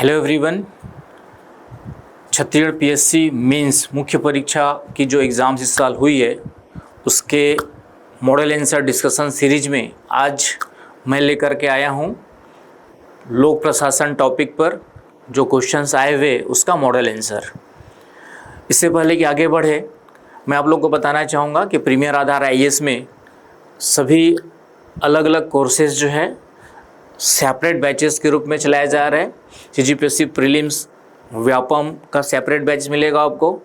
Hello everyone. Chhattisgarh PSC mains मुख्य परीक्षा की जो एग्ज़ाम्स इस साल हुई है उसके मॉडल आंसर डिस्कशन सीरीज में आज मैं लेकर के आया हूँ लोक प्रशासन टॉपिक पर जो क्वेश्चंस आए हुए उसका मॉडल आंसर। इससे पहले कि आगे बढ़े मैं आप लोग को बताना चाहूँगा कि प्रीमियर आधार आईएएस में सभी अलग अलग कोर्सेज जो है सेपरेट बैचेस के रूप में चलाया जा रहा है। सीजीपीएससी प्रीलिम्स व्यापम का सेपरेट बैच मिलेगा आपको।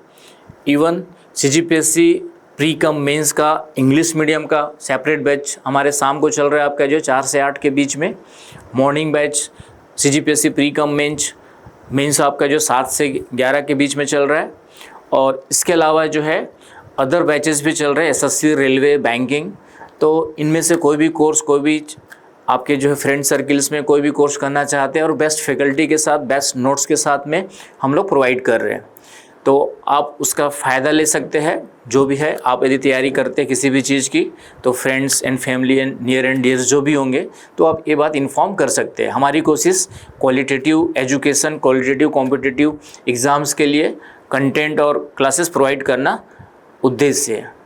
Even CGPSC pre cum mains का इंग्लिश मीडियम का सेपरेट बैच हमारे शाम को चल रहा है आपका जो 4 से 8 के बीच में। Morning batch CGPSC pre cum mains आपका जो 7 से 11 के बीच में चल रहा है। और इसके अलावा जो है अदर बैचेस भी चल रहे हैं, एसएससी, रेलवे, बैंकिंग। तो इनमें से कोई भी कोर्स, कोई भी आपके जो है फ्रेंड सर्किल्स में कोई भी कोर्स करना चाहते हैं और बेस्ट फैकल्टी के साथ, बेस्ट नोट्स के साथ में हम लोग प्रोवाइड कर रहे हैं, तो आप उसका फ़ायदा ले सकते हैं। जो भी है, आप यदि तैयारी करते हैं किसी भी चीज़ की तो friends and family and near and dears जो भी होंगे तो आप ये बात इन्फॉर्म कर सकते हैं। हमारी कोशिश qualitative education, qualitative competitive exams के लिए कंटेंट और क्लासेस प्रोवाइड करना उद्देश्य है।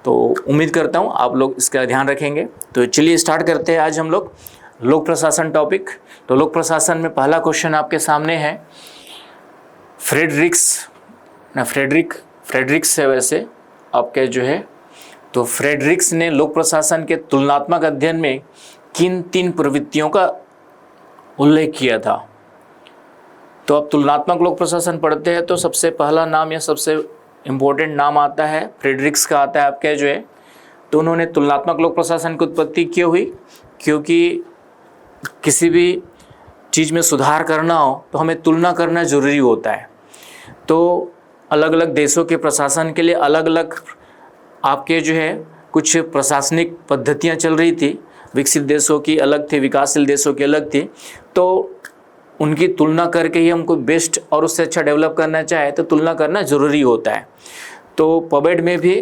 तो उम्मीद करता हूँ आप लोग इसका ध्यान रखेंगे। तो चलिए स्टार्ट करते हैं आज हम लोग लोक प्रशासन टॉपिक। तो लोक प्रशासन में पहला क्वेश्चन आपके सामने है फ्रेडरिक्स है वैसे आपके जो है। तो फ्रेडरिक्स ने लोक प्रशासन के तुलनात्मक अध्ययन में किन 3 प्रवृत्तियों का उल्लेख किया था। तो आप तुलनात्मक लोक प्रशासन पढ़ते हैं तो सबसे पहला नाम या सबसे इम्पोर्टेंट नाम आता है फ्रेडरिक्स का, आता है आपके जो है। तो उन्होंने तुलनात्मक लोक प्रशासन की उत्पत्ति क्यों हुई? क्योंकि किसी भी चीज़ में सुधार करना हो तो हमें तुलना करना ज़रूरी होता है। तो अलग अलग देशों के प्रशासन के लिए अलग अलग आपके जो है कुछ प्रशासनिक पद्धतियाँ चल रही थी। विकसित देशों की अलग थी, विकासशील देशों की अलग थी। तो उनकी तुलना करके ही हमको बेस्ट और उससे अच्छा डेवलप करना चाहे तो तुलना करना ज़रूरी होता है। तो पबेड में भी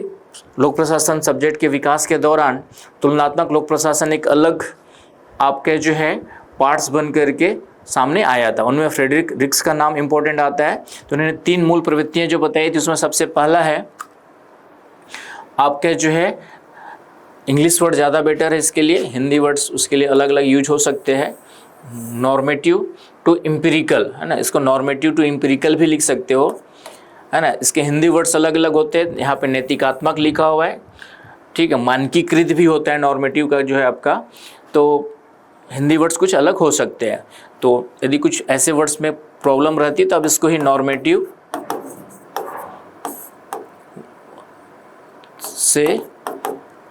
लोक प्रशासन सब्जेक्ट के विकास के दौरान तुलनात्मक लोक प्रशासन एक अलग आपके जो है पार्ट्स बन करके सामने आया था। उनमें फ्रेडरिक्स का नाम इम्पोर्टेंट आता है। तो उन्होंने 3 मूल प्रवृत्तियाँ जो बताई थी उसमें सबसे पहला है आपके जो है, इंग्लिश वर्ड ज़्यादा बेटर है इसके लिए, हिंदी वर्ड्स उसके लिए अलग अलग यूज हो सकते हैं। नॉर्मेटिव टू एम्पिरिकल है ना, इसको नॉर्मेटिव टू एम्पिरिकल भी लिख सकते हो है ना। इसके हिंदी वर्ड्स अलग अलग होते हैं। यहाँ पे नैतिकात्मक लिखा हुआ है, ठीक है। मानकीकृत भी होता है नॉर्मेटिव का जो है आपका। तो हिंदी वर्ड्स कुछ अलग हो सकते हैं। तो यदि कुछ ऐसे वर्ड्स में प्रॉब्लम रहती है तो अब इसको ही नॉर्मेटिव से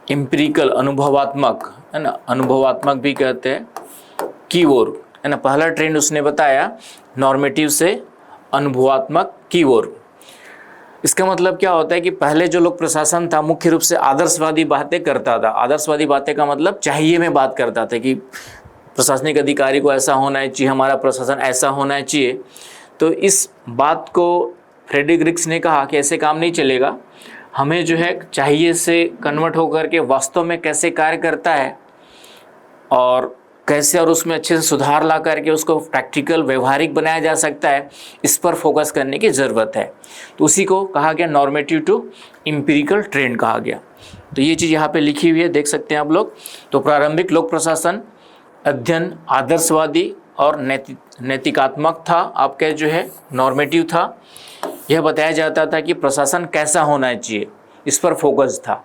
एम्पिरिकल, अनुभवात्मक है ना, अनुभवात्मक भी कहते हैं, की ओर है ना। पहला ट्रेंड उसने बताया नॉर्मेटिव से अनुभवात्मक की ओर। इसका मतलब क्या होता है कि पहले जो लोक प्रशासन था मुख्य रूप से आदर्शवादी बातें करता था। आदर्शवादी बातें का मतलब चाहिए में बात करता था कि प्रशासनिक अधिकारी को ऐसा होना चाहिए, हमारा प्रशासन ऐसा होना चाहिए। तो इस बात को फ्रेडरिक्स ने कहा कि ऐसे काम नहीं चलेगा, हमें जो है चाहिए से कन्वर्ट होकर के वास्तव में कैसे कार्य करता है और कैसे और उसमें अच्छे से सुधार ला करके उसको प्रैक्टिकल व्यवहारिक बनाया जा सकता है, इस पर फोकस करने की ज़रूरत है। तो उसी को कहा गया नॉर्मेटिव टू एम्पिरिकल ट्रेंड कहा गया। तो ये चीज़ यहाँ पे लिखी हुई है, देख सकते हैं आप लोग। तो प्रारंभिक लोक प्रशासन अध्ययन आदर्शवादी और नैतिकात्मक था, आपके जो है नॉर्मेटिव था। यह बताया जाता था कि प्रशासन कैसा होना चाहिए, इस पर फोकस था।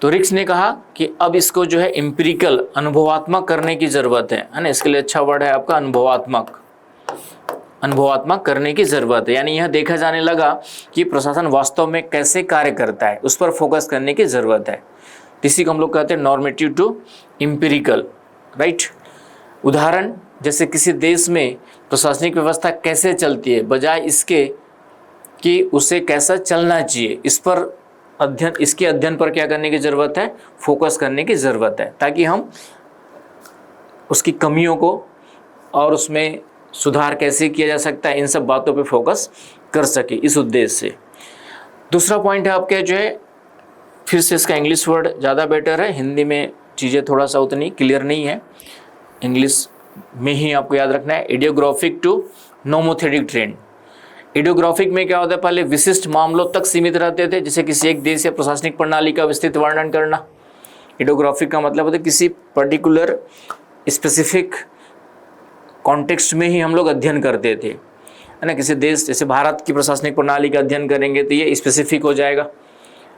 तो रिक्स ने कहा कि अब इसको जो है एम्पिरिकल, अनुभवात्मक करने की ज़रूरत है ना। इसके लिए अच्छा वर्ड है आपका अनुभवात्मक करने की ज़रूरत है। यानी यह देखा जाने लगा कि प्रशासन वास्तव में कैसे कार्य करता है, उस पर फोकस करने की ज़रूरत है। इसी को हम लोग कहते हैं नॉर्मेटिव टू एम्पिरिकल, राइट। उदाहरण जैसे किसी देश में प्रशासनिक व्यवस्था कैसे चलती है, बजाय इसके कि उसे कैसा चलना चाहिए, इस पर अध्ययन, इसके अध्ययन पर क्या करने की ज़रूरत है, फोकस करने की ज़रूरत है, ताकि हम उसकी कमियों को और उसमें सुधार कैसे किया जा सकता है इन सब बातों पे फोकस कर सके, इस उद्देश्य से। दूसरा पॉइंट है आपके जो है, फिर से इसका इंग्लिश वर्ड ज़्यादा बेटर है, हिंदी में चीज़ें थोड़ा सा उतनी क्लियर नहीं है। इंग्लिश में ही आपको याद रखना है, idiographic to nomothetic trend. Idiographic में क्या होता है, पहले विशिष्ट मामलों तक सीमित रहते थे, जैसे किसी एक देश या प्रशासनिक प्रणाली का विस्तृत वर्णन करना। इडियोग्राफिक का मतलब होता है किसी पर्टिकुलर स्पेसिफिक कॉन्टेक्स्ट में ही हम लोग अध्ययन करते थे, है ना। किसी देश, जैसे भारत की प्रशासनिक प्रणाली का अध्ययन करेंगे तो ये स्पेसिफिक हो जाएगा,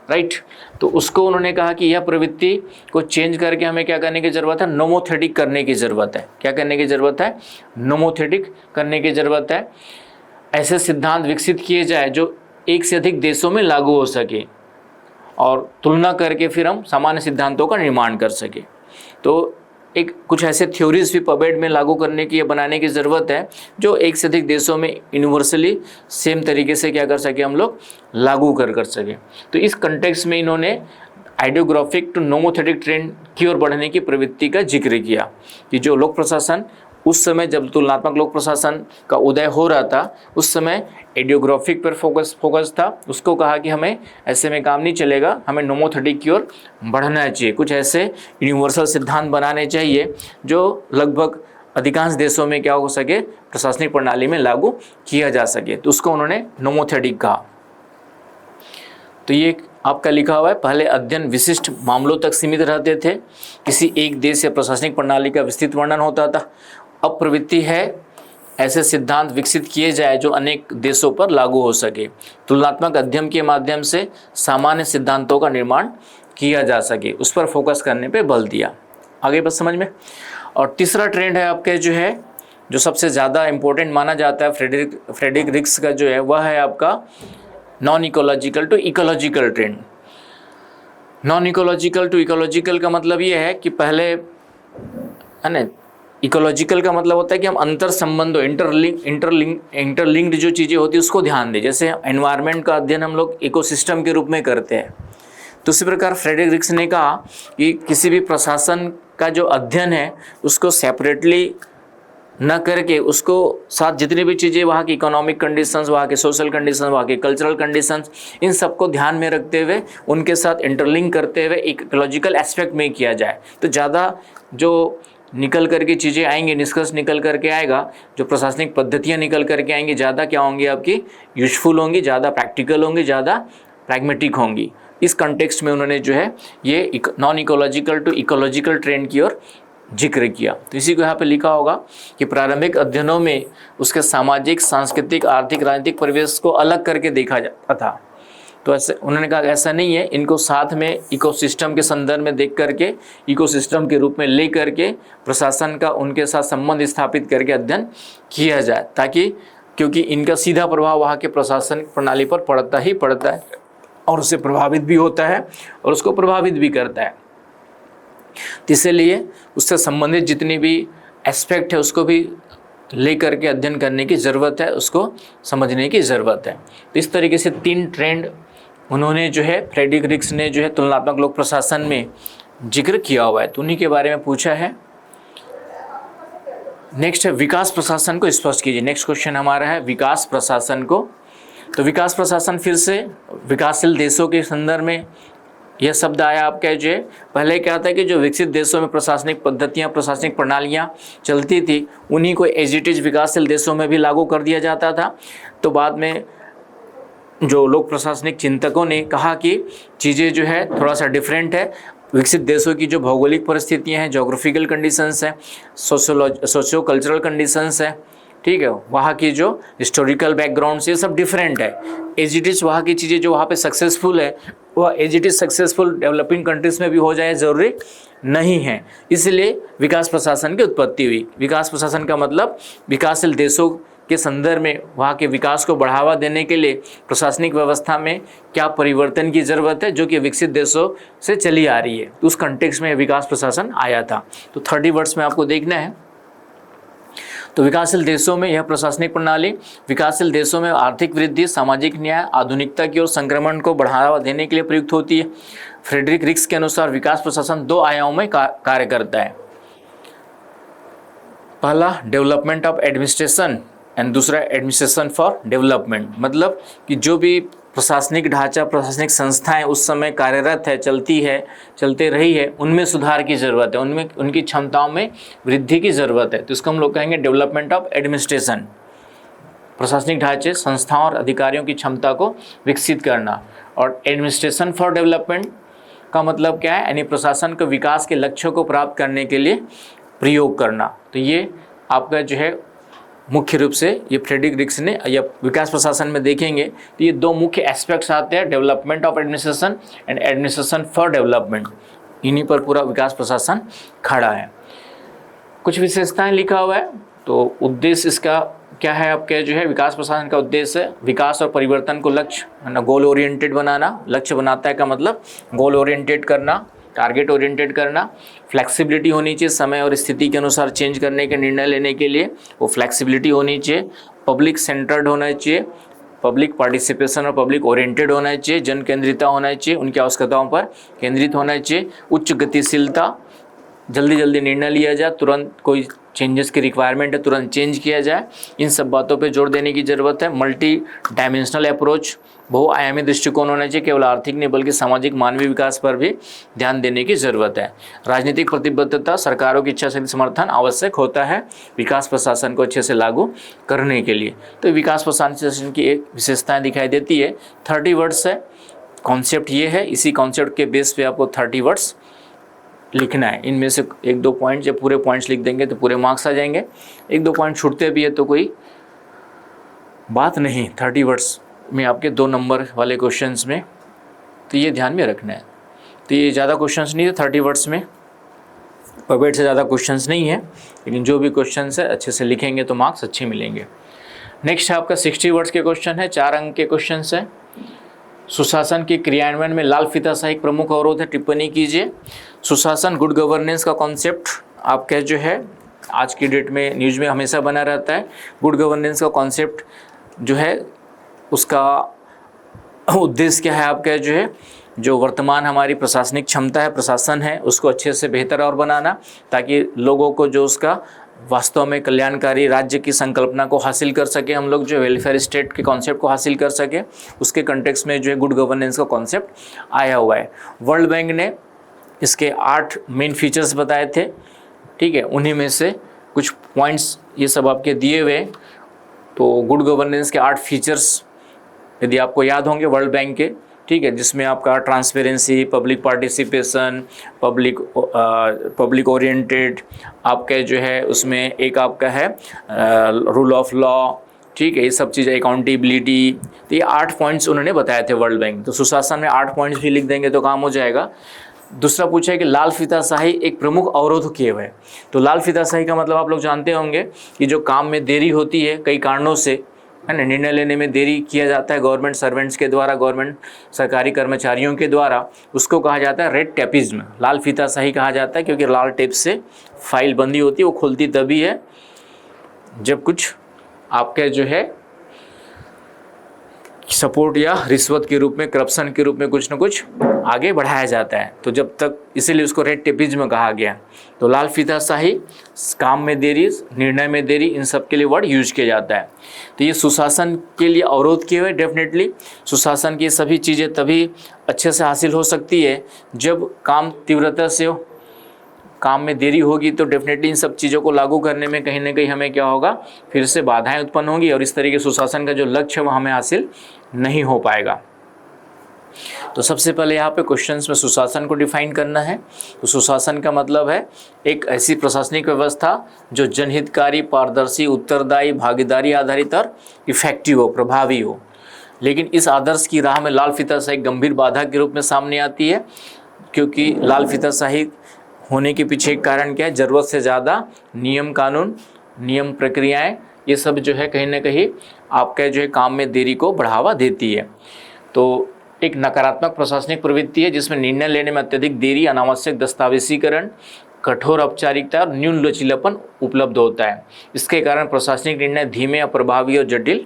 राइट। तो उसको उन्होंने कहा कि यह प्रवृत्ति को चेंज करके हमें क्या करने की ज़रूरत है, नोमोथेटिक करने की ज़रूरत है। क्या करने की ज़रूरत है, नोमोथेटिक करने की ज़रूरत है। ऐसे सिद्धांत विकसित किए जाए जो एक से अधिक देशों में लागू हो सके और तुलना करके फिर हम सामान्य सिद्धांतों का निर्माण कर सके। तो एक कुछ ऐसे थ्योरीज भी पबेड में लागू करने की या बनाने की ज़रूरत है जो एक से अधिक देशों में यूनिवर्सली सेम तरीके से क्या कर सके, हम लोग लागू कर सके। तो इस कंटेक्स्ट में इन्होंने आइडियोग्राफिक टू नोमोथेटिक ट्रेंड की ओर बढ़ने की प्रवृत्ति का जिक्र किया कि जो लोक प्रशासन उस समय, जब तुलनात्मक लोक प्रशासन का उदय हो रहा था, उस समय आइडियोग्राफिक पर फोकस था। उसको कहा कि हमें ऐसे में काम नहीं चलेगा, हमें नोमोथेटिक की ओर बढ़ना चाहिए, कुछ ऐसे यूनिवर्सल सिद्धांत बनाने चाहिए जो लगभग अधिकांश देशों में क्या हो सके, प्रशासनिक प्रणाली में लागू किया जा सके। तो उसको उन्होंने नोमोथेटिक कहा। तो ये आपका लिखा हुआ है, पहले अध्ययन विशिष्ट मामलों तक सीमित रहते थे, किसी एक देश या प्रशासनिक प्रणाली का विस्तृत वर्णन होता था। अब प्रवृत्ति है ऐसे सिद्धांत विकसित किए जाए जो अनेक देशों पर लागू हो सके, तुलनात्मक अध्ययन के माध्यम से सामान्य सिद्धांतों का निर्माण किया जा सके, उस पर फोकस करने पे बल दिया। आगे बस समझ में। और तीसरा ट्रेंड है आपके जो सबसे ज़्यादा इम्पोर्टेंट माना जाता है फ्रेडरिक रिक्स का जो है, वह है आपका non ecological to ecological trend. Non ecological to ecological का मतलब ये है कि पहले, है ना, इकोलॉजिकल का मतलब होता है कि हम अंतर संबंधों, इंटरलिंक्ड जो चीज़ें होती है उसको ध्यान दें। जैसे एनवायरनमेंट का अध्ययन हम लोग इकोसिस्टम के रूप में करते हैं, तो उसी प्रकार फ्रेडरिक रिक्स ने कहा कि किसी भी प्रशासन का जो अध्ययन है उसको सेपरेटली न करके उसको साथ जितनी भी चीज़ें, वहाँ की इकोनॉमिक कंडीशंस, वहाँ के सोशल कंडीशंस, वहाँ के कल्चरल कंडीशंस, इन सबको ध्यान में रखते हुए उनके साथ इंटरलिंक करते हुए इकोलॉजिकल एस्पेक्ट में किया जाए, तो ज़्यादा जो निकल करके चीज़ें आएंगी, निष्कर्ष निकल करके आएगा, जो प्रशासनिक पद्धतियाँ निकल करके आएंगी, ज़्यादा क्या होंगी आपकी, यूजफुल होंगी, ज़्यादा प्रैक्टिकल होंगी, ज़्यादा प्रैग्मेटिक होंगी। इस कंटेक्स्ट में उन्होंने जो है ये non ecological to ecological trend की ओर जिक्र किया। तो इसी को यहाँ पे लिखा होगा कि प्रारंभिक अध्ययनों में उसके सामाजिक, सांस्कृतिक, आर्थिक, राजनीतिक परिवेश को अलग करके देखा जाता था। तो ऐसे उन्होंने कहा ऐसा नहीं है, इनको साथ में इकोसिस्टम के संदर्भ में देख करके, इकोसिस्टम के रूप में ले करके प्रशासन का उनके साथ संबंध स्थापित करके अध्ययन किया जाए, ताकि क्योंकि इनका सीधा प्रभाव वहाँ के प्रशासन प्रणाली पर पड़ता ही पड़ता है और उससे प्रभावित भी होता है और उसको प्रभावित भी करता है। तो इसलिए उससे संबंधित जितनी भी एस्पेक्ट है उसको भी ले करके अध्ययन करने की ज़रूरत है, उसको समझने की ज़रूरत है। तो इस तरीके से 3 ट्रेंड उन्होंने जो है फ्रेडरिक रिक्स ने जो है तुलनात्मक लोक प्रशासन में जिक्र किया हुआ है, तो उन्हीं के बारे में पूछा है। नेक्स्ट है विकास प्रशासन को स्पष्ट कीजिए। नेक्स्ट क्वेश्चन हमारा है विकास प्रशासन को। तो विकास प्रशासन फिर से विकासशील देशों के संदर्भ में यह शब्द आया आपका। जो है पहले क्या था कि जो विकसित देशों में प्रशासनिक पद्धतियाँ, प्रशासनिक प्रणालियाँ चलती थी, उन्हीं को एज इट इज़ विकासशील देशों में भी लागू कर दिया जाता था। तो बाद में जो लोक प्रशासनिक चिंतकों ने कहा कि चीज़ें जो है थोड़ा सा डिफरेंट है। विकसित देशों की जो भौगोलिक परिस्थितियाँ हैं, जोग्राफिकल कंडीशंस हैं, सोशियो कल्चरल कंडीशंस है, ठीक है, वहाँ की जो हिस्टोरिकल बैकग्राउंड से सब डिफरेंट है। एज इट इज़ वहाँ की चीज़ें जो वहाँ पे सक्सेसफुल है वह as it is successful developing countries में भी हो जाए ज़रूरी नहीं है। इसलिए विकास प्रशासन की उत्पत्ति हुई। विकास प्रशासन का मतलब विकासशील देशों के संदर्भ में वहाँ के विकास को बढ़ावा देने के लिए प्रशासनिक व्यवस्था में क्या परिवर्तन की ज़रूरत है जो कि विकसित देशों से चली आ रही है, तो उस कंटेक्स्ट में विकास प्रशासन आया था। तो 30 वर्ड्स में आपको देखना है। तो विकासशील देशों में यह प्रशासनिक प्रणाली विकासशील देशों में आर्थिक वृद्धि, सामाजिक न्याय, आधुनिकता की ओर संक्रमण को बढ़ावा देने के लिए प्रयुक्त होती है। फ्रेडरिक रिक्स के अनुसार विकास प्रशासन 2 आयामों में कार्य करता है। पहला डेवलपमेंट ऑफ एडमिनिस्ट्रेशन एंड दूसरा एडमिनिस्ट्रेशन फॉर डेवलपमेंट, मतलब कि जो भी प्रशासनिक ढांचा, प्रशासनिक संस्थाएं उस समय कार्यरत है, चलते रही है, उनमें सुधार की ज़रूरत है, उनमें उनकी क्षमताओं में वृद्धि की ज़रूरत है। तो इसको हम लोग कहेंगे डेवलपमेंट ऑफ एडमिनिस्ट्रेशन, प्रशासनिक ढांचे, संस्थाओं और अधिकारियों की क्षमता को विकसित करना। और एडमिनिस्ट्रेशन फॉर डेवलपमेंट का मतलब क्या है, यानी प्रशासन को विकास के लक्ष्यों को प्राप्त करने के लिए प्रयोग करना। तो ये आपका जो है मुख्य रूप से ये फ्रेडरिक रिक्स ने या विकास प्रशासन में देखेंगे तो ये दो मुख्य एस्पेक्ट्स आते हैं, development of administration and administration for development. इन्हीं पर पूरा विकास प्रशासन खड़ा है। कुछ विशेषताएं लिखा हुआ है। तो उद्देश्य इसका क्या है, आपके जो है विकास प्रशासन का उद्देश्य विकास और परिवर्तन को लक्ष्य है ना, गोल ओरिएंटेड बनाना। लक्ष्य बनाता है का मतलब गोल ओरिएंटेड करना, टारगेट ओरिएंटेड करना। फ्लेक्सिबिलिटी होनी चाहिए, समय और स्थिति के अनुसार चेंज करने के निर्णय लेने के लिए वो फ्लेक्सिबिलिटी होनी चाहिए। पब्लिक सेंटर्ड होना चाहिए, पब्लिक पार्टिसिपेशन और पब्लिक ओरिएंटेड होना चाहिए। जन केंद्रिता होना चाहिए, उनकी आवश्यकताओं पर केंद्रित होना चाहिए। उच्च गतिशीलता, जल्दी निर्णय लिया जाए, तुरंत कोई चेंजेस की रिक्वायरमेंट है तुरंत चेंज किया जाए, इन सब बातों पे जोर देने की ज़रूरत है। मल्टी डायमेंशनल अप्रोच, बहुआयामी दृष्टिकोण होना चाहिए, केवल आर्थिक नहीं बल्कि सामाजिक मानवीय विकास पर भी ध्यान देने की ज़रूरत है। राजनीतिक प्रतिबद्धता, सरकारों की इच्छा शक्ति समर्थन आवश्यक होता है विकास प्रशासन को अच्छे से लागू करने के लिए। तो विकास प्रशासन की एक विशेषताएँ दिखाई देती है। 30 वर्ड्स है, कॉन्सेप्ट ये है, इसी कॉन्सेप्ट के बेस पे आपको 30 वर्ड्स लिखना है। इनमें से 1-2 पॉइंट, जब पूरे पॉइंट्स लिख देंगे तो पूरे मार्क्स आ जाएंगे। 1-2 पॉइंट छूटते भी है तो कोई बात नहीं। 30 वर्ड्स में आपके 2 नंबर वाले क्वेश्चंस में, तो ये ध्यान में रखना है। तो ये ज़्यादा क्वेश्चंस नहीं है 30 वर्ड्स में, पवेट से ज़्यादा क्वेश्चंस नहीं है, लेकिन जो भी क्वेश्चंस है अच्छे से लिखेंगे तो मार्क्स अच्छे मिलेंगे। नेक्स्ट है आपका 60 वर्ड्स के क्वेश्चन है, 4 अंक के क्वेश्चंस है। सुशासन के क्रियान्वयन में लाल फीताशाही एक प्रमुख अवरोध है, टिप्पणी कीजिए। सुशासन, गुड गवर्नेंस का कॉन्सेप्ट आपका जो है आज की डेट में न्यूज़ में हमेशा बना रहता है। गुड गवर्नेंस का कॉन्सेप्ट जो है उसका उद्देश्य क्या है, आपका जो है जो वर्तमान हमारी प्रशासनिक क्षमता है, प्रशासन है, उसको अच्छे से बेहतर और बनाना, ताकि लोगों को जो उसका वास्तव में कल्याणकारी राज्य की संकल्पना को हासिल कर सके, हम लोग जो वेलफेयर स्टेट के कॉन्सेप्ट को हासिल कर सके, उसके कंटेक्स्ट में जो है गुड गवर्नेंस का कॉन्सेप्ट आया हुआ है। वर्ल्ड बैंक ने इसके 8 मेन फीचर्स बताए थे, ठीक है, उन्हीं में से कुछ पॉइंट्स ये सब आपके दिए हुए। तो गुड गवर्नेंस के 8 फीचर्स यदि आपको याद होंगे वर्ल्ड बैंक के, ठीक है, जिसमें आपका transparency, public participation, public oriented, आपका जो है उसमें एक आपका है रूल ऑफ लॉ, ठीक है, ये सब चीज़ें, अकाउंटेबिलिटी। तो ये 8 पॉइंट्स उन्होंने बताए थे वर्ल्ड बैंक। तो सुशासन में 8 पॉइंट्स भी लिख देंगे तो काम हो जाएगा। दूसरा पूछा है कि लाल फीताशाही एक प्रमुख अवरोध किए हुए। तो लाल फीताशाही का मतलब आप लोग जानते होंगे कि जो काम में देरी होती है कई कारणों से, है ना, निर्णय लेने में देरी किया जाता है गवर्नमेंट सर्वेंट्स के द्वारा, गवर्नमेंट सरकारी कर्मचारियों के द्वारा, उसको कहा जाता है रेड टेपिज्म। लाल फीताशाही कहा जाता है क्योंकि लाल टेप से फाइल बंदी होती है, वो खुलती तभी है जब कुछ आपके जो है सपोर्ट या रिश्वत के रूप में, करप्शन के रूप में कुछ न कुछ आगे बढ़ाया जाता है। तो जब तक, इसीलिए उसको रेड टेपिज्म कहा गया। तो लाल फीताशाही, काम में देरी, निर्णय में देरी, इन सब के लिए वर्ड यूज किया जाता है। तो ये सुशासन के लिए अवरोध किए हुए। डेफिनेटली सुशासन की सभी चीज़ें तभी अच्छे से हासिल हो सकती है जब काम तीव्रता से हो। काम में देरी होगी तो डेफिनेटली इन सब चीज़ों को लागू करने में कहीं ना कहीं हमें क्या होगा, फिर से बाधाएं उत्पन्न होंगी और इस तरीके सुशासन का जो लक्ष्य है वो हमें हासिल नहीं हो पाएगा। तो सबसे पहले यहाँ पे क्वेश्चंस में सुशासन को डिफाइन करना है। तो सुशासन का मतलब है एक ऐसी प्रशासनिक व्यवस्था जो जनहितकारी, पारदर्शी, उत्तरदायी, भागीदारी आधारित और इफेक्टिव हो, प्रभावी हो। लेकिन इस आदर्श की राह में लाल फीताशाही गंभीर बाधा के रूप में सामने आती है, क्योंकि लाल फीताशाही होने के पीछे एक कारण क्या है, ज़रूरत से ज़्यादा नियम कानून, नियम प्रक्रियाएं, ये सब जो है कहीं ना कहीं आपके जो है काम में देरी को बढ़ावा देती है। तो एक नकारात्मक प्रशासनिक प्रवृत्ति है जिसमें निर्णय लेने में अत्यधिक देरी, अनावश्यक दस्तावेजीकरण, कठोर औपचारिकता और न्यून लचीलापन उपलब्ध होता है। इसके कारण प्रशासनिक निर्णय धीमे, अप्रभावी और जटिल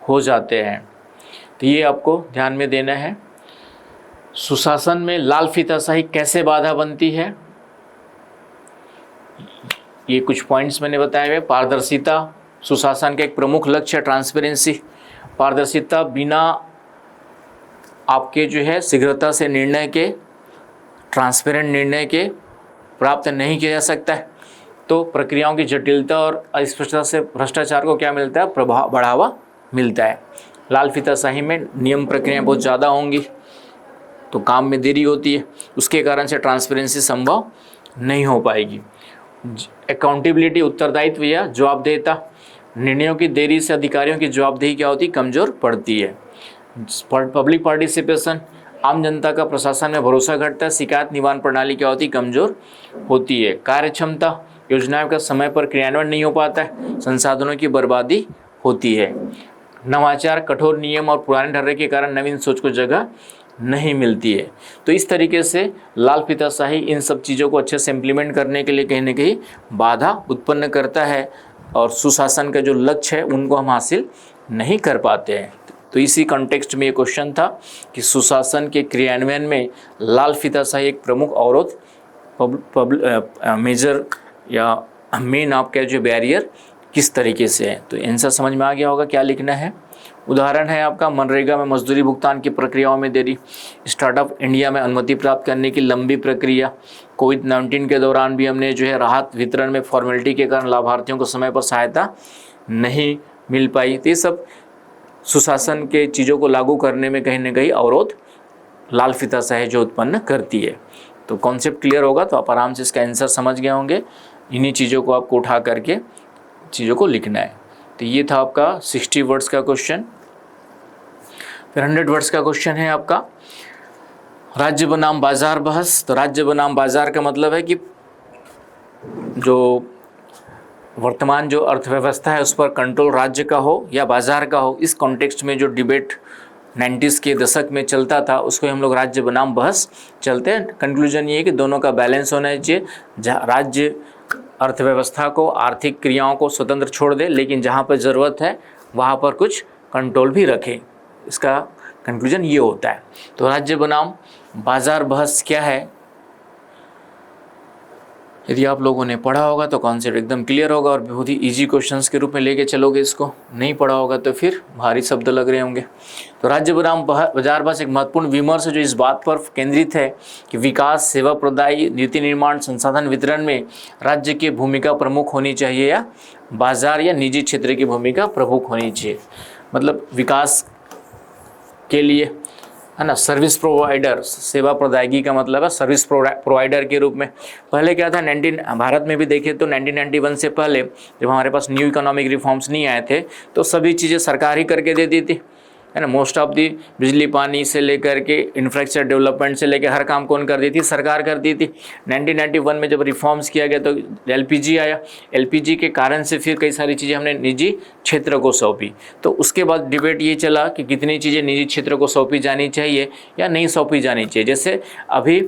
हो जाते हैं। तो ये आपको ध्यान में देना है। सुशासन में लाल फीताशाही कैसे बाधा बनती है, ये कुछ पॉइंट्स मैंने बताए हुए। पारदर्शिता, सुशासन का एक प्रमुख लक्ष्य है ट्रांसपेरेंसी, पारदर्शिता। बिना आपके जो है शीघ्रता से निर्णय के, ट्रांसपेरेंट निर्णय के प्राप्त नहीं किया जा सकता है। तो प्रक्रियाओं की जटिलता और अस्पष्टता से भ्रष्टाचार को क्या मिलता है, प्रभाव बढ़ावा मिलता है। लाल फीताशाही में नियम प्रक्रियाएं बहुत ज़्यादा होंगी तो काम में देरी होती है, उसके कारण से ट्रांसपेरेंसी संभव नहीं हो पाएगी। अकाउंटेबिलिटी, उत्तरदायित्व या जवाबदेहिता, निर्णयों की देरी से अधिकारियों की जवाबदेही क्या होती है, कमज़ोर पड़ती है। पब्लिक पार्टिसिपेशन, आम जनता का प्रशासन में भरोसा घटता है। शिकायत निवारण प्रणाली क्या होती है, कमज़ोर होती है। कार्यक्षमता, योजनाओं का समय पर क्रियान्वयन नहीं हो पाता है, संसाधनों की बर्बादी होती है। नवाचार, कठोर नियम और पुराने ढर्रे के कारण नवीन सोच को जगह नहीं मिलती है। तो इस तरीके से लाल फीताशाही इन सब चीज़ों को अच्छे से इम्प्लीमेंट करने के लिए कहीं ना कहीं बाधा उत्पन्न करता है और सुशासन का जो लक्ष्य है उनको हम हासिल नहीं कर पाते हैं। तो इसी कॉन्टेक्स्ट में ये क्वेश्चन था कि सुशासन के क्रियान्वयन में लाल फीताशाही एक प्रमुख अवरोध, मेजर या मेन आपका जो बैरियर किस तरीके से है। तो आंसर समझ में आ गया होगा क्या लिखना है। उदाहरण है आपका मनरेगा में मजदूरी भुगतान की प्रक्रियाओं में देरी, स्टार्टअप इंडिया में अनुमति प्राप्त करने की लंबी प्रक्रिया, कोविड-19 के दौरान भी हमने जो है राहत वितरण में फॉर्मेलिटी के कारण लाभार्थियों को समय पर सहायता नहीं मिल पाई। तो ये सब सुशासन के चीज़ों को लागू करने में कहीं ना कहीं अवरोध लाल फीताशाही जो उत्पन्न करती है। तो कॉन्सेप्ट क्लियर होगा तो आप आराम से इसका आंसर समझ गए होंगे। इन्हीं चीज़ों को आपको उठा करके चीज़ों को लिखना है। तो ये था आपका 60 वर्ड्स का क्वेश्चन। फिर 100 वर्ड्स का क्वेश्चन है आपका राज्य बनाम बाजार बहस। तो राज्य बनाम बाजार का मतलब है कि जो वर्तमान जो अर्थव्यवस्था है उस पर कंट्रोल राज्य का हो या बाजार का हो। इस कॉन्टेक्स्ट में जो डिबेट 90s के दशक में चलता था उसको हम लोग राज्य बनाम बहस चलते हैं। कंक्लूजन ये है कि दोनों का बैलेंस होना चाहिए। राज्य अर्थव्यवस्था को, आर्थिक क्रियाओं को स्वतंत्र छोड़ दे, लेकिन जहाँ पर ज़रूरत है वहाँ पर कुछ कंट्रोल भी रखें। इसका कंक्लूजन ये होता है। तो राज्य बनाम बाजार बहस क्या है, यदि आप लोगों ने पढ़ा होगा तो कॉन्सेप्ट एकदम क्लियर होगा और बहुत ही इजी क्वेश्चंस के रूप में लेके चलोगे इसको। नहीं पढ़ा होगा तो फिर भारी शब्द लग रहे होंगे। तो राज्य बनाम बाजार बहस एक महत्वपूर्ण विमर्श है जो इस बात पर केंद्रित है कि विकास, सेवा प्रदाय, नीति निर्माण, संसाधन वितरण में राज्य की भूमिका प्रमुख होनी चाहिए या बाजार या निजी क्षेत्र की भूमिका प्रमुख होनी चाहिए। मतलब विकास के लिए, है ना, सर्विस प्रोवाइडर, सेवा प्रदायगी का मतलब है सर्विस प्रोवाइडर के रूप में। पहले क्या था, भारत में भी देखें तो 1991 से पहले जब हमारे पास न्यू इकोनॉमिक रिफॉर्म्स नहीं आए थे तो सभी चीज़ें सरकार ही करके देती थी, है ना। मोस्ट ऑफ दी बिजली पानी से लेकर के इंफ्रास्ट्रक्चर डेवलपमेंट से लेकर हर काम कौन करती थी, सरकार करती थी। 1991 में जब रिफॉर्म्स किया गया तो एलपीजी आया। एलपीजी के कारण से फिर कई सारी चीज़ें हमने निजी क्षेत्र को सौंपी। तो उसके बाद डिबेट ये चला कि कितनी चीज़ें निजी क्षेत्र को सौंपी जानी चाहिए या नहीं सौंपी जानी चाहिए। जैसे अभी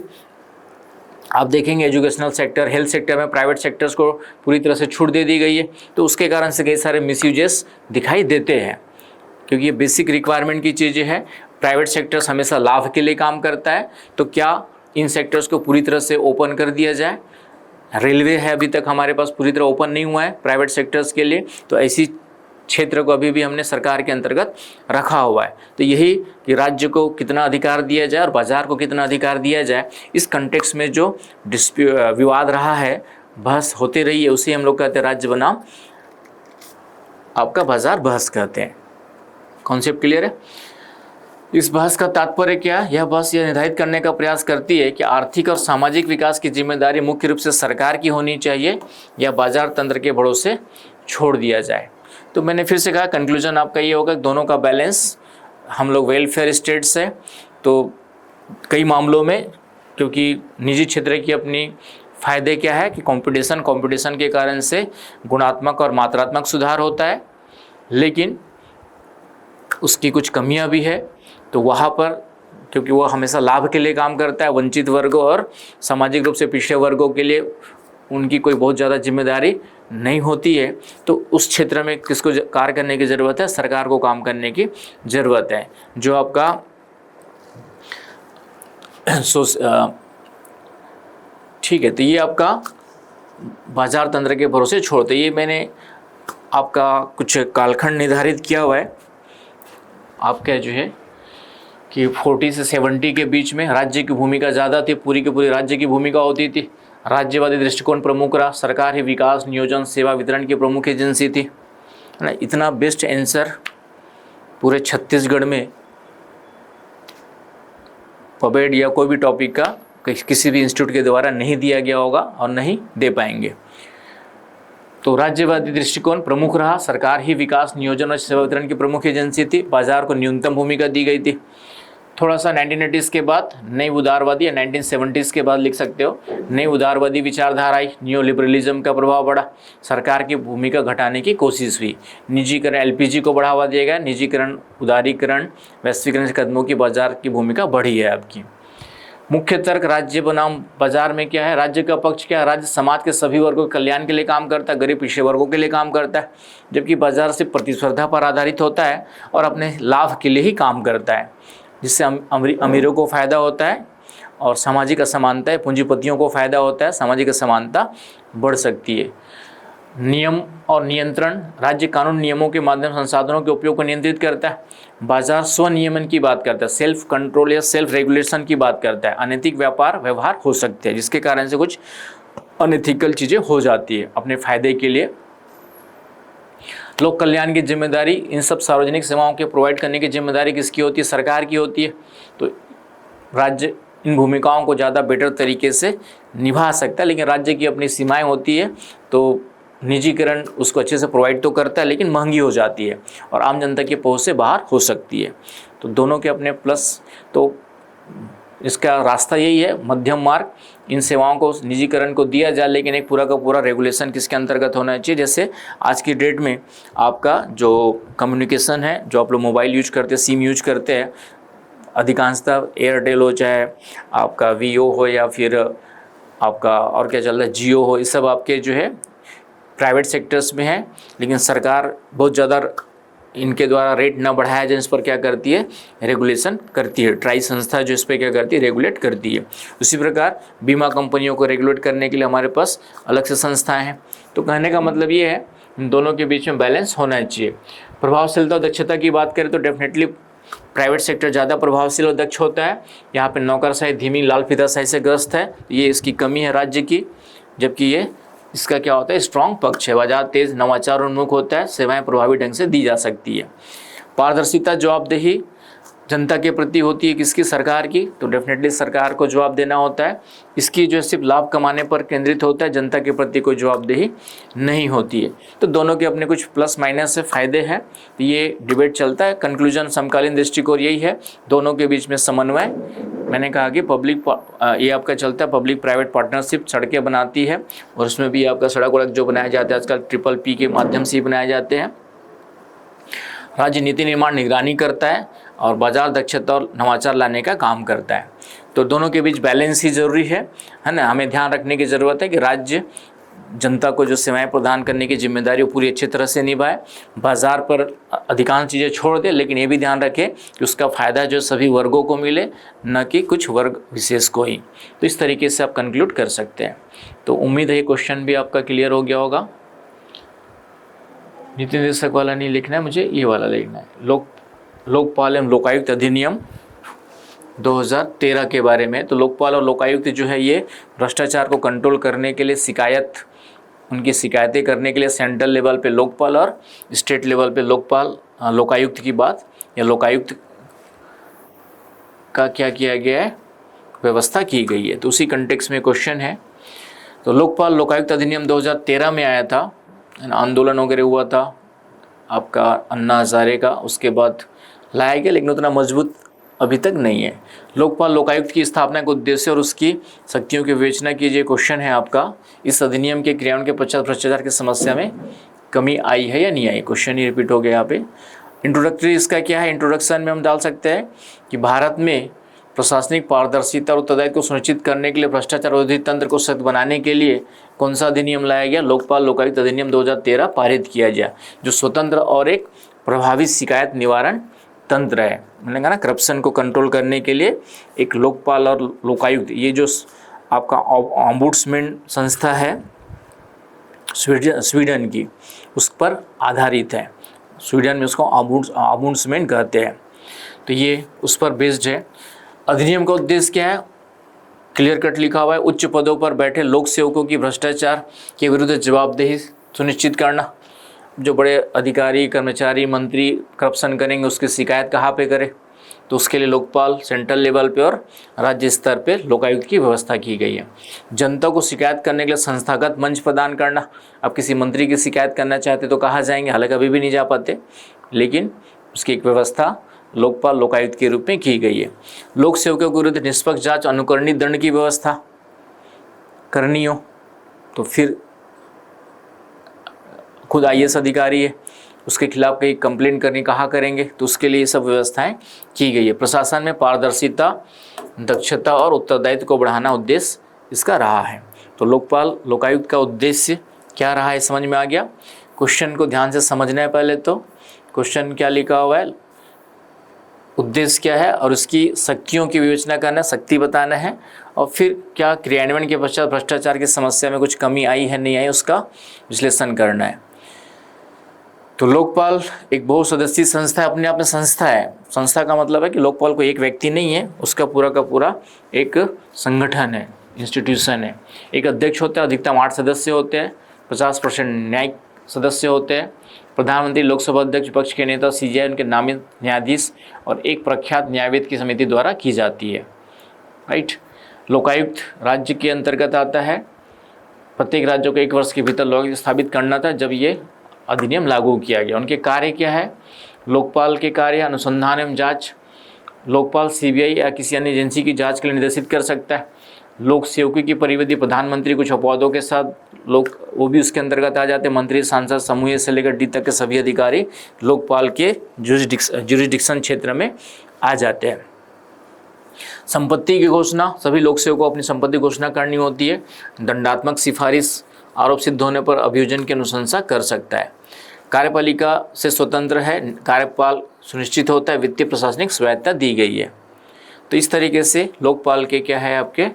आप देखेंगे एजुकेशनल सेक्टर, हेल्थ सेक्टर में प्राइवेट सेक्टर्स को पूरी तरह से छूट दे दी गई है। तो उसके कारण से कई सारे मिसयूजेस दिखाई देते हैं क्योंकि ये बेसिक रिक्वायरमेंट की चीज़ें हैं। प्राइवेट सेक्टर्स हमेशा लाभ के लिए काम करता है, तो क्या इन सेक्टर्स को पूरी तरह से ओपन कर दिया जाए। रेलवे है अभी तक हमारे पास पूरी तरह ओपन नहीं हुआ है प्राइवेट सेक्टर्स के लिए, तो ऐसी क्षेत्र को अभी भी हमने सरकार के अंतर्गत रखा हुआ है। तो यही कि राज्य को कितना अधिकार दिया जाए और बाजार को कितना अधिकार दिया जाए, इस कंटेक्स्ट में जो विवाद रहा है, बहस होती रही है, उसे हम लोग कहते हैं राज्य बनाम आपका बाजार बहस कहते हैं। कॉन्सेप्ट क्लियर है। इस बहस का तात्पर्य क्या है, यह बहस यह निर्धारित करने का प्रयास करती है कि आर्थिक और सामाजिक विकास की जिम्मेदारी मुख्य रूप से सरकार की होनी चाहिए या बाजार तंत्र के भरोसे छोड़ दिया जाए। तो मैंने फिर से कहा कंक्लूजन आपका ये होगा, दोनों का बैलेंस। हम लोग वेलफेयर स्टेट्स है, तो कई मामलों में क्योंकि निजी क्षेत्र की अपनी फ़ायदे क्या है कि कंपटीशन के कारण से गुणात्मक और मात्रात्मक सुधार होता है, लेकिन उसकी कुछ कमियां भी है। तो वहाँ पर क्योंकि वो हमेशा लाभ के लिए काम करता है, वंचित वर्गों और सामाजिक रूप से पिछड़े वर्गों के लिए उनकी कोई बहुत ज़्यादा जिम्मेदारी नहीं होती है। तो उस क्षेत्र में किसको कार्य करने की ज़रूरत है, सरकार को काम करने की ज़रूरत है। जो आपका ठीक है, तो ये आपका बाजार तंत्र के भरोसे छोड़ते, ये मैंने आपका कुछ कालखंड निर्धारित किया हुआ है आपका जो है कि 40 से 70 के बीच में राज्य की भूमिका ज़्यादा थी, पूरी की पूरी राज्य की भूमिका होती थी। राज्यवादी दृष्टिकोण प्रमुख रहा, सरकार ही विकास, नियोजन, सेवा वितरण की प्रमुख एजेंसी थी, है ना। इतना बेस्ट आंसर पूरे छत्तीसगढ़ में पबेड या कोई भी टॉपिक का किसी भी इंस्टीट्यूट के द्वारा नहीं दिया गया होगा और नहीं दे पाएंगे। तो राज्यवादी दृष्टिकोण प्रमुख रहा, सरकार ही विकास, नियोजन और सेवा वितरण की प्रमुख एजेंसी थी, बाजार को न्यूनतम भूमिका दी गई थी। थोड़ा सा 1980s के बाद नई उदारवादी या 1970s के बाद लिख सकते हो, नई उदारवादी विचारधारा आई, न्यू लिबरलिज्म का प्रभाव बढ़ा, सरकार की भूमिका घटाने की कोशिश हुई, निजीकरण, एलपीजी को बढ़ावा दिया गया, निजीकरण, उदारीकरण, वैश्वीकरण के कदमों की बाजार की भूमिका बढ़ी है आपकी। मुख्य तर्क राज्य बनाम बाजार में क्या है, राज्य का पक्ष क्या है, राज्य समाज के सभी वर्गों के कल्याण के लिए काम करता है, गरीब पिछड़े वर्गों के लिए काम करता है, जबकि बाजार सिर्फ प्रतिस्पर्धा पर आधारित होता है और अपने लाभ के लिए ही काम करता है, जिससे अमीरों को फ़ायदा होता है और सामाजिक असमानता है, पूंजीपतियों को फ़ायदा होता है, सामाजिक असमानता बढ़ सकती है। नियम और नियंत्रण, राज्य कानून नियमों के माध्यम संसाधनों के उपयोग को नियंत्रित करता है, बाजार स्वनियमन की बात करता है, सेल्फ कंट्रोल या सेल्फ रेगुलेशन की बात करता है, अनैतिक व्यवहार हो सकते हैं जिसके कारण से कुछ अनएथिकल चीज़ें हो जाती है अपने फायदे के लिए। लोक कल्याण की जिम्मेदारी, इन सब सार्वजनिक सेवाओं के प्रोवाइड करने की जिम्मेदारी किसकी होती है, सरकार की होती है। तो राज्य इन भूमिकाओं को ज़्यादा बेटर तरीके से निभा सकता है, लेकिन राज्य की अपनी सीमाएं होती है, तो निजीकरण उसको अच्छे से प्रोवाइड तो करता है लेकिन महंगी हो जाती है और आम जनता की पहुंच से बाहर हो सकती है। तो दोनों के अपने प्लस, तो इसका रास्ता यही है, मध्यम मार्ग, इन सेवाओं को निजीकरण को दिया जाए लेकिन एक पूरा का पूरा रेगुलेशन किसके अंतर्गत होना चाहिए। जैसे आज की डेट में आपका जो कम्युनिकेशन है, जो आप लोग मोबाइल यूज करते हैं, सिम यूज करते हैं, अधिकांशतः एयरटेल हो, चाहे आपका वीओ हो या फिर आपका और क्या चल रहा है जियो हो, ये सब आपके जो है प्राइवेट सेक्टर्स में है, लेकिन सरकार बहुत ज़्यादा इनके द्वारा रेट न बढ़ाया जाए इस पर क्या करती है, रेगुलेशन करती है। ट्राई संस्था जो इस पर क्या करती है, रेगुलेट करती है। उसी प्रकार बीमा कंपनियों को रेगुलेट करने के लिए हमारे पास अलग से संस्थाएं हैं। तो कहने का मतलब ये है, इन दोनों के बीच में बैलेंस होना चाहिए। प्रभावशीलता और दक्षता की बात करें तो डेफिनेटली प्राइवेट सेक्टर ज़्यादा प्रभावशील और दक्ष होता है। यहाँ पर नौकरशाही धीमी लाल फीताशाही से ग्रस्त है, ये इसकी कमी है राज्य की, जबकि ये इसका क्या होता है, स्ट्रॉन्ग पक्ष है। बाजार तेज नवाचार उन्मुख होता है, सेवाएं प्रभावी ढंग से दी जा सकती है। पारदर्शिता, जवाबदेही जनता के प्रति होती है, किसकी, सरकार की, तो डेफिनेटली सरकार को जवाब देना होता है। इसकी जो सिर्फ लाभ कमाने पर केंद्रित होता है, जनता के प्रति कोई जवाबदेही नहीं होती है। तो दोनों के अपने कुछ प्लस माइनस से फ़ायदे हैं, ये डिबेट चलता है। कंक्लूजन, समकालीन दृष्टिकोण यही है, दोनों के बीच में समन्वय। मैंने कहा कि ये आपका चलता है पब्लिक प्राइवेट पार्टनरशिप, सड़कें बनाती है और उसमें भी आपका सड़क जो बनाए जाते हैं आजकल PPP के माध्यम से ही बनाए जाते हैं। राज्य नीति निर्माण निगरानी करता है और बाजार दक्षता और नवाचार लाने का काम करता है। तो दोनों के बीच बैलेंस ही ज़रूरी है ना। हमें ध्यान रखने की ज़रूरत है कि राज्य जनता को जो सेवाएं प्रदान करने की जिम्मेदारी वो पूरी अच्छी तरह से निभाए, बाजार पर अधिकांश चीज़ें छोड़ दे, लेकिन ये भी ध्यान रखें कि उसका फ़ायदा जो सभी वर्गों को मिले, न कि कुछ वर्ग विशेष को ही। तो इस तरीके से आप कंक्लूड कर सकते हैं। तो उम्मीद है ये क्वेश्चन भी आपका क्लियर हो गया होगा। नीति निर्देशक वाला नहीं लिखना है मुझे, ये वाला लिखना है, लोकपाल एवं लोकायुक्त अधिनियम 2013 के बारे में। तो लोकपाल और लोकायुक्त जो है ये भ्रष्टाचार को कंट्रोल करने के लिए उनकी शिकायतें करने के लिए सेंट्रल लेवल पे लोकपाल और स्टेट लेवल पे लोकायुक्त की बात या लोकायुक्त का क्या किया गया है, व्यवस्था की गई है। तो उसी कंटेक्स्ट में क्वेश्चन है। तो लोकपाल लोकायुक्त अधिनियम 2013 में आया था, आंदोलन वगैरह हुआ था आपका अन्ना हजारे का, उसके बाद लाया गया, लेकिन उतना मजबूत अभी तक नहीं है। लोकपाल लोकायुक्त की स्थापना के उद्देश्य और उसकी शक्तियों की विवेचना कीजिए। क्वेश्चन है आपका, इस अधिनियम के क्रियान्वयन के पश्चात भ्रष्टाचार की समस्या में कमी आई है या नहीं आई। क्वेश्चन ही रिपीट हो गया यहाँ पे। इंट्रोडक्टरी इसका क्या है, इंट्रोडक्शन में हम डाल सकते हैं कि भारत में प्रशासनिक पारदर्शिता और उत्तरदायित्व को सुनिश्चित करने के लिए भ्रष्टाचार विरोधी तंत्र को सख्त बनाने के लिए कौन सा अधिनियम लाया गया, लोकपाल लोकायुक्त अधिनियम 2013 पारित किया गया, जो स्वतंत्र और एक प्रभावी शिकायत निवारण तंत्र है। मैंने कहा ना, करप्शन को कंट्रोल करने के लिए एक लोकपाल और लोकायुक्त, ये जो आपका ऑम्बुड्समैन संस्था है, स्वीडन की, उस पर आधारित है। स्वीडन में उसको ऑम्बुड्समैन कहते हैं। तो ये उस पर बेस्ड है। अधिनियम का उद्देश्य क्या है? क्लियर कट लिखा हुआ है, उच्च पदों पर बैठे लोक सेवकों की भ्रष्टाचार के विरुद्ध जवाबदेही सुनिश्चित करना। जो बड़े अधिकारी, कर्मचारी, मंत्री करप्शन करेंगे उसकी शिकायत कहाँ पे करें? तो उसके लिए लोकपाल सेंट्रल लेवल पे और राज्य स्तर पे लोकायुक्त की व्यवस्था की गई है। जनता को शिकायत करने के लिए संस्थागत मंच प्रदान करना। अब किसी मंत्री की शिकायत करना चाहते तो कहाँ जाएंगे? हालांकि अभी भी नहीं जा पाते, लेकिन उसकी एक व्यवस्था लोकपाल लोकायुक्त के रूप में की गई है। लोक सेवकों के विरुद्ध निष्पक्ष जांच, अनुकरणीय दंड की व्यवस्था करनी हो तो फिर खुद IAS अधिकारी है, उसके खिलाफ कहीं कंप्लेंट करनी, कहाँ करेंगे? तो उसके लिए ये सब व्यवस्थाएं की गई है। प्रशासन में पारदर्शिता, दक्षता और उत्तरदायित्व को बढ़ाना उद्देश्य इसका रहा है। तो लोकपाल लोकायुक्त का उद्देश्य क्या रहा है, समझ में आ गया? क्वेश्चन को ध्यान से समझना है। पहले तो क्वेश्चन क्या लिखा हुआ है, उद्देश्य क्या है और उसकी शक्तियों की विवेचना करना, शक्ति बताना है, और फिर क्या क्रियान्वयन के पश्चात भ्रष्टाचार की समस्या में कुछ कमी आई है नहीं आई उसका विश्लेषण करना है। तो लोकपाल एक बहुसदस्यीय संस्था है, अपने आप में संस्था है। संस्था का मतलब है कि लोकपाल कोई एक व्यक्ति नहीं है, उसका पूरा का पूरा एक संगठन है, इंस्टीट्यूशन है। एक अध्यक्ष होता है, अधिकतम 8 सदस्य होते हैं, 50% न्यायिक सदस्य होते हैं। प्रधानमंत्री, लोकसभा अध्यक्ष, विपक्ष के नेता, CJI, उनके नामित न्यायाधीश और एक प्रख्यात न्यायविद की समिति द्वारा की जाती है। राइट। लोकायुक्त राज्य के अंतर्गत आता है। प्रत्येक राज्य को 1 वर्ष के भीतर लोकायुक्त स्थापित करना था जब ये अधिनियम लागू किया गया। उनके कार्य क्या है? लोकपाल के कार्य, अनुसंधान एवं जांच। लोकपाल CBI या किसी अन्य एजेंसी की जांच के लिए निर्देशित कर सकता है। लोक सेवकों की परिविधि, प्रधानमंत्री कुछ अपवादों के साथ लोग वो भी उसके अंतर्गत आ जाते हैं। मंत्री, सांसद, समूह से लेकर D तक के सभी अधिकारी लोकपाल के जुरिडिक्शन क्षेत्र में आ जाते हैं। संपत्ति की घोषणा, सभी लोक सेवकों को अपनी संपत्ति घोषणा करनी होती है। दंडात्मक सिफारिश, आरोप सिद्ध होने पर अभियोजन की अनुशंसा कर सकता है। कार्यपालिका से स्वतंत्र है, कार्यपाल सुनिश्चित होता है, वित्तीय प्रशासनिक स्वायत्तता दी गई है। तो इस तरीके से लोकपाल के क्या है आपके,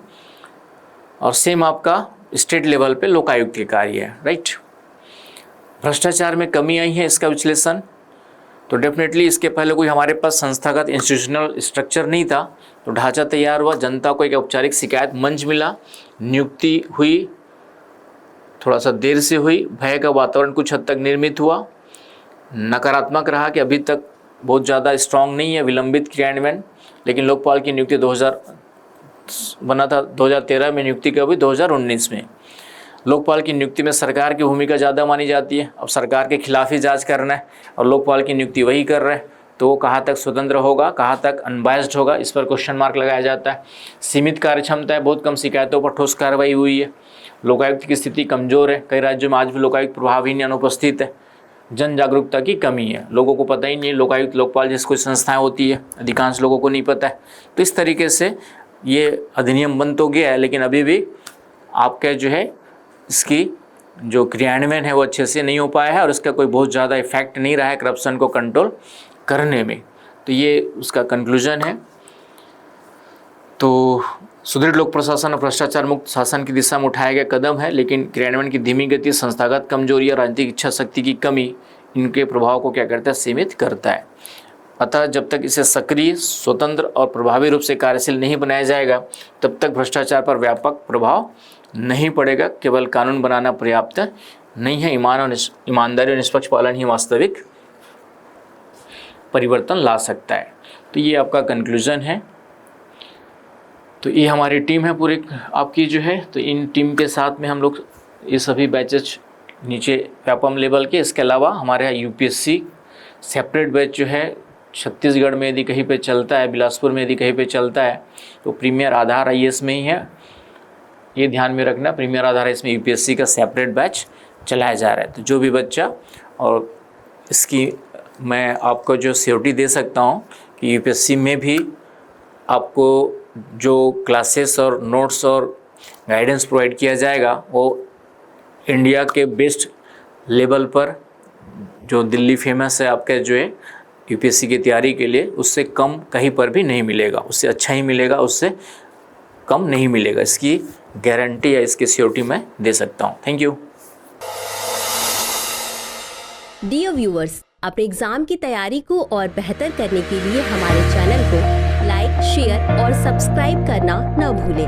और सेम आपका स्टेट लेवल पे लोकायुक्त के कार्य है। राइट। भ्रष्टाचार में कमी आई है, इसका विश्लेषण। तो डेफिनेटली इसके पहले कोई हमारे पास संस्थागत इंस्टीट्यूशनल स्ट्रक्चर नहीं था, तो ढांचा तैयार हुआ, जनता को एक औपचारिक शिकायत मंच मिला, नियुक्ति हुई, थोड़ा सा देर से हुई, भय का वातावरण कुछ हद तक निर्मित हुआ, नकारात्मक रहा कि अभी तक बहुत ज़्यादा स्ट्रांग नहीं है, विलंबित क्रियान्वयन। लेकिन लोकपाल की नियुक्ति 2000 बना था, 2013 में नियुक्ति की हुई, 2019 में। लोकपाल की नियुक्ति में सरकार की भूमिका ज़्यादा मानी जाती है। अब सरकार के खिलाफ ही जांच करना है और लोकपाल की नियुक्ति वही कर रहे हैं, तो वो कहाँ तक स्वतंत्र होगा, कहाँ तक अनबायस्ड होगा, इस पर क्वेश्चन मार्क लगाया जाता है। सीमित कार्यक्षमता है, बहुत कम शिकायतों पर ठोस कार्रवाई हुई है। लोकायुक्त की स्थिति कमज़ोर है, कई राज्यों में आज भी लोकायुक्त प्रभावहीन अनुपस्थित है। जन जागरूकता की कमी है, लोगों को पता ही नहीं लोकायुक्त लोकपाल जैसी कोई संस्थाएं होती है, अधिकांश लोगों को नहीं पता है। तो इस तरीके से ये अधिनियम बन तो गया है, लेकिन अभी भी आपका जो है इसकी जो क्रियान्वयन है वो अच्छे से नहीं हो पाया है और इसका कोई बहुत ज़्यादा इफेक्ट नहीं रहा है करप्शन को कंट्रोल करने में। तो ये उसका कंक्लूजन है। तो सुदृढ़ लोक प्रशासन और भ्रष्टाचार मुक्त शासन की दिशा में उठाया गया कदम है, लेकिन क्रियान्वयन की धीमी गति, संस्थागत कमजोरी और राजनीतिक इच्छा शक्ति की कमी इनके प्रभाव को क्या करता है, सीमित करता है। अतः जब तक इसे सक्रिय, स्वतंत्र और प्रभावी रूप से कार्यशील नहीं बनाया जाएगा तब तक भ्रष्टाचार पर व्यापक प्रभाव नहीं पड़ेगा। केवल कानून बनाना पर्याप्त नहीं है, ईमानदारी और निष्पक्ष पालन ही वास्तविक परिवर्तन ला सकता है। तो ये आपका कंक्लूजन है। तो ये हमारी टीम है पूरी आपकी जो है, तो इन टीम के साथ में हम लोग ये सभी बैचेज नीचे व्यापम लेवल के, इसके अलावा हमारे यहाँ UPSC सेपरेट बैच जो है छत्तीसगढ़ में यदि कहीं पे चलता है, बिलासपुर में यदि कहीं पे चलता है तो प्रीमियर आधार IAS में ही है, ये ध्यान में रखना। प्रीमियर आधार इसमें UPSC का सेपरेट बैच चलाया जा रहा है। तो जो भी बच्चा, और इसकी मैं आपको जो सिक्योरिटी दे सकता हूँ कि UPSC में भी आपको जो क्लासेस और नोट्स और गाइडेंस प्रोवाइड किया जाएगा वो इंडिया के बेस्ट लेवल पर, जो दिल्ली फेमस है आपका जो है UPSC की तैयारी के लिए, उससे कम कहीं पर भी नहीं मिलेगा। उससे अच्छा ही मिलेगा, उससे कम नहीं मिलेगा। इसकी गारंटी या इसकी सिक्योरिटी मैं दे सकता हूँ। Thank you. डियर व्यूअर्स, अपने एग्जाम की तैयारी को और बेहतर करने के लिए हमारे चैनल को लाइक, शेयर और सब्सक्राइब करना न भूलें।